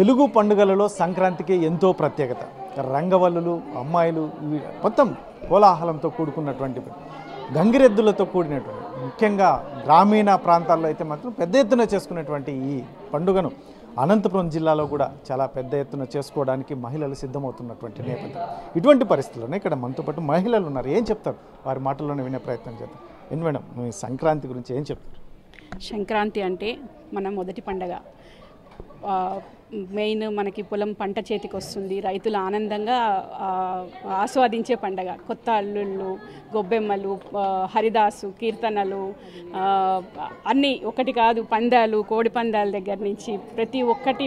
తెలుగు పండుగలలో సంక్రాంతికి ఎంతో ప్రత్యేకత. రంగవల్లులు, అమ్మాయిలు మొత్తం కోలాహలంతో కూడుకున్నటువంటి గంగిరెద్దులతో కూడినటువంటి, ముఖ్యంగా గ్రామీణ ప్రాంతాల్లో అయితే మాత్రం పెద్ద ఎత్తున చేసుకునేటువంటి ఈ పండుగను అనంతపురం జిల్లాలో కూడా చాలా పెద్ద ఎత్తున చేసుకోవడానికి మహిళలు సిద్ధమవుతున్నటువంటి నేపథ్యం. ఇటువంటి పరిస్థితుల్లోనే ఇక్కడ మనతో పాటు మహిళలు ఉన్నారు. ఏం చెప్తారు? వారి మాటల్లోనే వినే ప్రయత్నం చేద్దాం. ఏంటి మేడం, మీ సంక్రాంతి గురించి ఏం చెప్తారు? సంక్రాంతి అంటే మన మొదటి పండగ. మెయిన్ మనకి పొలం పంట చేతికి వస్తుంది, రైతులు ఆనందంగా ఆస్వాదించే పండగ. కొత్త అల్లుళ్ళు, గొబ్బెమ్మలు, హరిదాసు, కీర్తనలు అన్నీ ఒకటి కాదు. పందాలు, కోడి పందాల దగ్గర నుంచి ప్రతి ఒక్కటి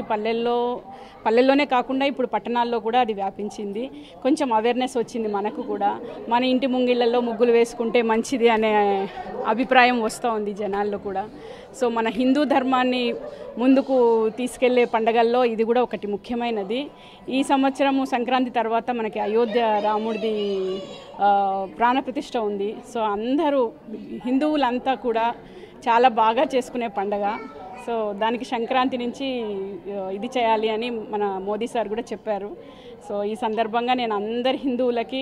పల్లెల్లోనే కాకుండా ఇప్పుడు పట్టణాల్లో కూడా అది వ్యాపించింది. కొంచెం అవేర్నెస్ వచ్చింది మనకు కూడా. మన ఇంటి ముంగిళ్ళల్లో ముగ్గులు వేసుకుంటే మంచిది అనే అభిప్రాయం వస్తూ ఉంది జనాల్లో కూడా. సో మన హిందూ ధర్మాన్ని ముందుకు తీసుకెళ్లే పండగల్లో ఇది కూడా ఒకటి ముఖ్యమైనది. ఈ సంవత్సరము సంక్రాంతి తర్వాత మనకి అయోధ్య రాముడిది ప్రాణప్రతిష్ఠ ఉంది. సో అందరూ హిందువులంతా కూడా చాలా బాగా చేసుకునే పండగ. సో దానికి సంక్రాంతి నుంచి ఇది చేయాలి అని మన మోదీ సార్ కూడా చెప్పారు. సో ఈ సందర్భంగా నేను అందరి హిందువులకి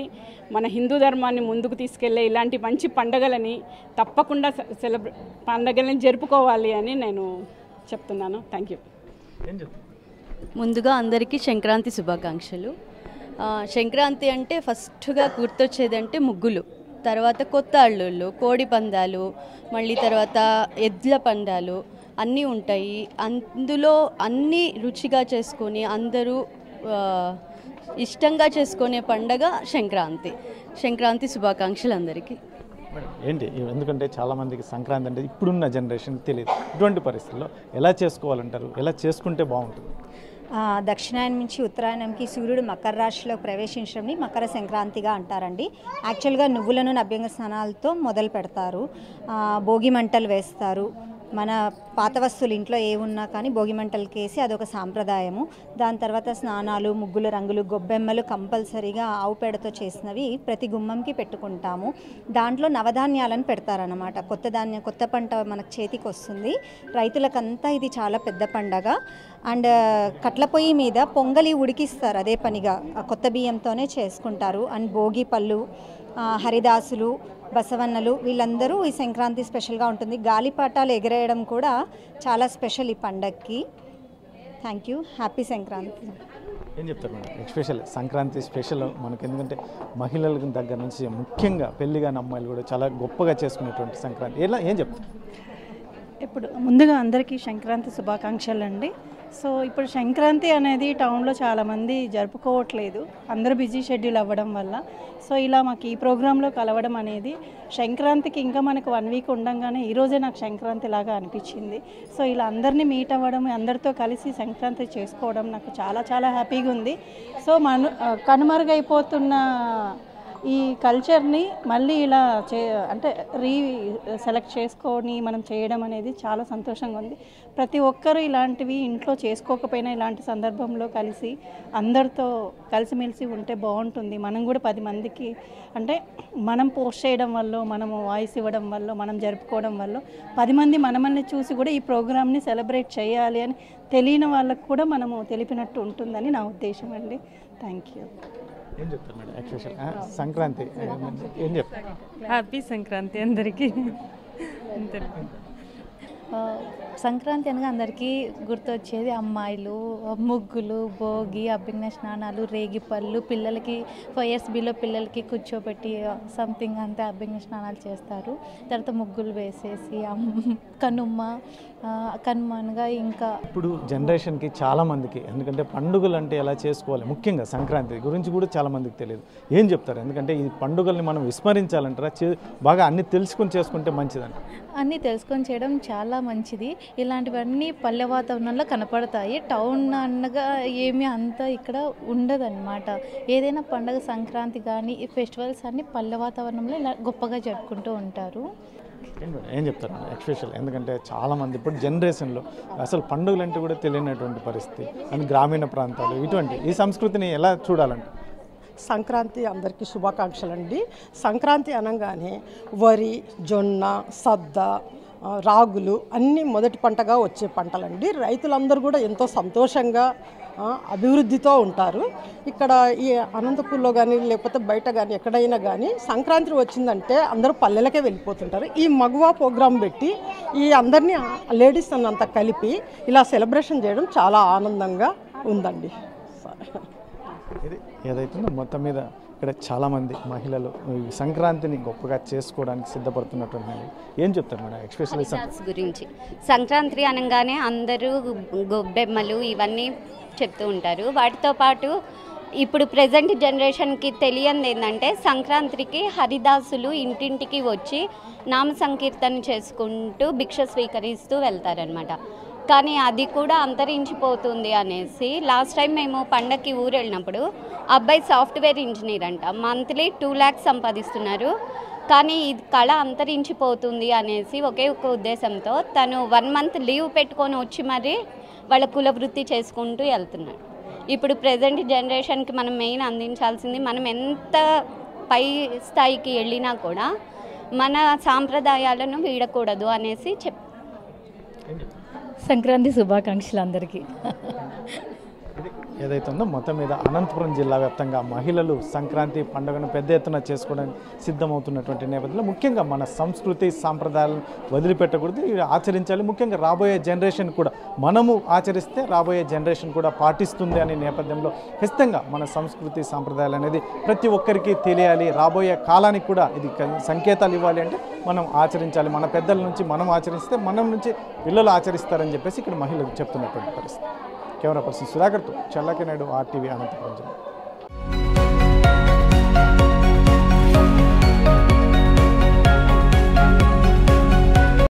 మన హిందూ ధర్మాన్ని ముందుకు తీసుకెళ్లే ఇలాంటి మంచి పండగలని తప్పకుండా పండగలని జరుపుకోవాలి అని నేను చెప్తున్నాను. Thank you. ముందుగా అందరికీ సంక్రాంతి శుభాకాంక్షలు. సంక్రాంతి అంటే ఫస్ట్గా గుర్తొచ్చేది అంటే ముగ్గులు, తర్వాత కొత్త అల్లుళ్ళు, కోడి పందాలు, మళ్ళీ తర్వాత ఎద్ల పందాలు అన్నీ ఉంటాయి. అందులో అన్నీ రుచిగా చేసుకొని అందరూ ఇష్టంగా చేసుకునే పండగ సంక్రాంతి. సంక్రాంతి శుభాకాంక్షలు అందరికీ. ఏంటి, ఎందుకంటే చాలామందికి సంక్రాంతి అంటే ఇప్పుడున్న జనరేషన్ తెలియదు. ఇటువంటి పరిస్థితుల్లో ఎలా చేసుకోవాలంటారు? ఎలా చేసుకుంటే బాగుంటుంది? దక్షిణాయనం నుంచి ఉత్తరాయణంకి సూర్యుడు మకర రాశిలో ప్రవేశించడంని మకర సంక్రాంతిగా అంటారండి. యాక్చువల్గా నువ్వులను అభ్యంగ స్నానాలతో మొదలు పెడతారు. భోగి మంటలు వేస్తారు. మన పాత వస్తువులు ఇంట్లో ఏమున్నా కానీ భోగి మంటలకి వేసి అదొక సాంప్రదాయము. దాని తర్వాత స్నానాలు, ముగ్గులు, రంగులు, గొబ్బెమ్మలు కంపల్సరీగా ఆవు పేడతో చేసినవి ప్రతి గుమ్మంకి పెట్టుకుంటాము. దాంట్లో నవధాన్యాలను పెడతారనమాట. కొత్త పంట మనకు చేతికి వస్తుంది. రైతులకంతా ఇది చాలా పెద్ద పండగ. అండ్ కట్ల పొయ్యి మీద పొంగలి ఉడికిస్తారు అదే పనిగా. కొత్త బియ్యంతోనే చేసుకుంటారు. అండ్ భోగి పళ్ళు, హరిదాసులు, బసవన్నలు వీళ్ళందరూ ఈ సంక్రాంతి స్పెషల్గా ఉంటుంది. గాలిపాటాలు ఎగరేయడం కూడా చాలా స్పెషల్ ఈ పండగకి. Thank you. హ్యాపీ సంక్రాంతి. ఏం చెప్తారు మేడం? ఎస్పెషల్ సంక్రాంతి స్పెషల్ మనకి, ఎందుకంటే మహిళల దగ్గర నుంచి ముఖ్యంగా పెళ్లిగాని అమ్మాయిలు కూడా చాలా గొప్పగా చేసుకునేటువంటి సంక్రాంతి. ఏం చెప్తారు? ఇప్పుడు ముందుగా అందరికీ సంక్రాంతి శుభాకాంక్షలు అండి. సో ఇప్పుడు సంక్రాంతి అనేది టౌన్లో చాలామంది జరుపుకోవట్లేదు, అందరూ బిజీ షెడ్యూల్ అవ్వడం వల్ల. సో ఇలా మాకు ఈ ప్రోగ్రాంలో కలవడం అనేది సంక్రాంతికి ఇంకా మనకు 1 వీక్ ఉండగానే ఈరోజే నాకు సంక్రాంతి లాగా అనిపించింది. సో ఇలా అందరినీ మీట్ అవ్వడం, అందరితో కలిసి సంక్రాంతి చేసుకోవడం నాకు చాలా చాలా హ్యాపీగా ఉంది. సో కనుమరుగైపోతున్న ఈ కల్చర్ని మళ్ళీ ఇలా అంటే సెలెక్ట్ చేసుకొని మనం చేయడం అనేది చాలా సంతోషంగా ఉంది. ప్రతి ఒక్కరూ ఇలాంటివి ఇంట్లో చేసుకోకపోయినా ఇలాంటి సందర్భంలో కలిసి అందరితో కలిసిమెలిసి ఉంటే బాగుంటుంది. మనం కూడా 10 మందికి అంటే మనం పోస్ట్ చేయడం వల్ల, మనము వాయిస్ ఇవ్వడం వల్ల, మనం జరుపుకోవడం వల్ల 10 మంది మనల్ని చూసి కూడా ఈ ప్రోగ్రామ్ని సెలబ్రేట్ చేయాలి అని తెలియని వాళ్ళకు కూడా మనము తెలిపినట్టు ఉంటుందని నా ఉద్దేశం అండి. Thank you. ఏం చెప్తారు మేడం? ఎస్పెషల్ సంక్రాంతి ఏం చెప్తారు? హ్యాపీ సంక్రాంతి అందరికీ. సంక్రాంతి అనగా అందరికీ గుర్తొచ్చేది అమ్మాయిలు, ముగ్గులు, భోగి, అభ్యంగ స్నానాలు, రేగిపళ్ళు, పిల్లలకి 5 years బిలో పిల్లలకి కూర్చోబెట్టి సంథింగ్ అంతా అభ్యంగ స్నానాలు చేస్తారు. తర్వాత ముగ్గులు వేసేసి కనుమనుగా ఇంకా ఇప్పుడు జనరేషన్కి చాలామందికి, ఎందుకంటే పండుగలు అంటే ఎలా చేసుకోవాలి, ముఖ్యంగా సంక్రాంతి గురించి కూడా చాలామందికి తెలియదు. ఏం చెప్తారు? ఎందుకంటే ఈ పండుగల్ని మనం విస్మరించాలంటారా, బాగా అన్నీ తెలుసుకొని చేసుకుంటే మంచిదంట? అన్నీ తెలుసుకొని చేయడం చాలా మంచిది. ఇలాంటివన్నీ పల్లె వాతావరణంలో కనపడతాయి. టౌన్ అనగా ఏమీ అంతా ఇక్కడ ఉండదన్నమాట. ఏదైనా పండుగ సంక్రాంతి కానీ ఈ ఫెస్టివల్స్ అన్నీ పల్లె వాతావరణంలో ఇలా గొప్పగా జరుపుకుంటూ ఉంటారు. ఏం చెప్తారు ఎస్పెషల్? ఎందుకంటే చాలామంది ఇప్పుడు జనరేషన్లో అసలు పండుగలు అంటే కూడా తెలియనటువంటి పరిస్థితి, అండ్ గ్రామీణ ప్రాంతాలు ఇటువంటి ఈ సంస్కృతిని ఎలా చూడాలంటే? సంక్రాంతి అందరికీ శుభాకాంక్షలు అండి. సంక్రాంతి అనగానే వరి, జొన్న, సద్ద, రాగులు అన్నీ మొదటి పంటగా వచ్చే పంటలండి. రైతులందరూ కూడా ఎంతో సంతోషంగా అభివృద్ధితో ఉంటారు. ఇక్కడ ఈ అనంతపూర్లో కానీ లేకపోతే బయట కానీ ఎక్కడైనా కానీ సంక్రాంతి వచ్చిందంటే అందరూ పల్లెలకే వెళ్ళిపోతుంటారు. ఈ మగువా ప్రోగ్రాం పెట్టి ఈ అందరినీ లేడీస్ అన్నంత కలిపి ఇలా సెలబ్రేషన్ చేయడం చాలా ఆనందంగా ఉందండి. ఇది ఏదైతుందో మొత్తం మీద ఇక్కడ చాలామంది మహిళలు ఈ సంక్రాంతిని గొప్పగా చేసుకోవడానికి సిద్ధపడుతున్నటువంటి ఏం చెప్తారు మేడం ఎక్స్పెషల్లీ గురించి? సంక్రాంతి అనగానే అందరూ గొబ్బెమ్మలు ఇవన్నీ చెప్తూ ఉంటారు. వాటితో పాటు ఇప్పుడు ప్రజెంట్ జనరేషన్కి తెలియంది ఏంటంటే సంక్రాంతికి హరిదాసులు ఇంటింటికి వచ్చి నామ సంకీర్తన చేసుకుంటూ భిక్ష స్వీకరిస్తూ వెళ్తారనమాట. కానీ అది కూడా అంతరించిపోతుంది అనేసి లాస్ట్ టైం మేము పండగకి ఊరు వెళ్ళినప్పుడు అబ్బాయి సాఫ్ట్వేర్ ఇంజనీర్ అంట, మంత్లీ 2 lakhs సంపాదిస్తున్నారు. కానీ ఇది కళ అంతరించిపోతుంది అనేసి ఒకే ఒక ఉద్దేశంతో తను 1 month లీవ్ పెట్టుకొని వచ్చి మరీ వాళ్ళ కుల వృత్తి చేసుకుంటూ వెళ్తున్నాడు. ఇప్పుడు ప్రజెంట్ జనరేషన్కి మనం మెయిన్ అందించాల్సింది, మనం ఎంత పై స్థాయికి వెళ్ళినా కూడా మన సాంప్రదాయాలను వీడకూడదు అనేసి సంక్రాంతి శుభాకాంక్షలు అందరికీ. ఏదైతే ఉందో మొత్తం మీద అనంతపురం జిల్లా వ్యాప్తంగా మహిళలు సంక్రాంతి పండుగను పెద్ద ఎత్తున చేసుకోవడానికి సిద్ధమవుతున్నటువంటి నేపథ్యంలో ముఖ్యంగా మన సంస్కృతి సాంప్రదాయాలను వదిలిపెట్టకూడదు, ఇవి ఆచరించాలి. ముఖ్యంగా రాబోయే జనరేషన్ కూడా మనము ఆచరిస్తే రాబోయే జనరేషన్ కూడా పాటిస్తుంది అనే నేపథ్యంలో ఖచ్చితంగా మన సంస్కృతి సాంప్రదాయాలు అనేది ప్రతి ఒక్కరికి తెలియాలి. రాబోయే కాలానికి కూడా ఇది సంకేతాలు ఇవ్వాలి అంటే మనం ఆచరించాలి. మన పెద్దల నుంచి మనం ఆచరిస్తే మనం నుంచి పిల్లలు ఆచరిస్తారని చెప్పేసి ఇక్కడ మహిళలు చెప్తున్నటువంటి పరిస్థితి. కెమెరా పర్సన్ సుధాకర్తో చల్లకి నాయుడు, RTV అనంతపురం జిల్లా.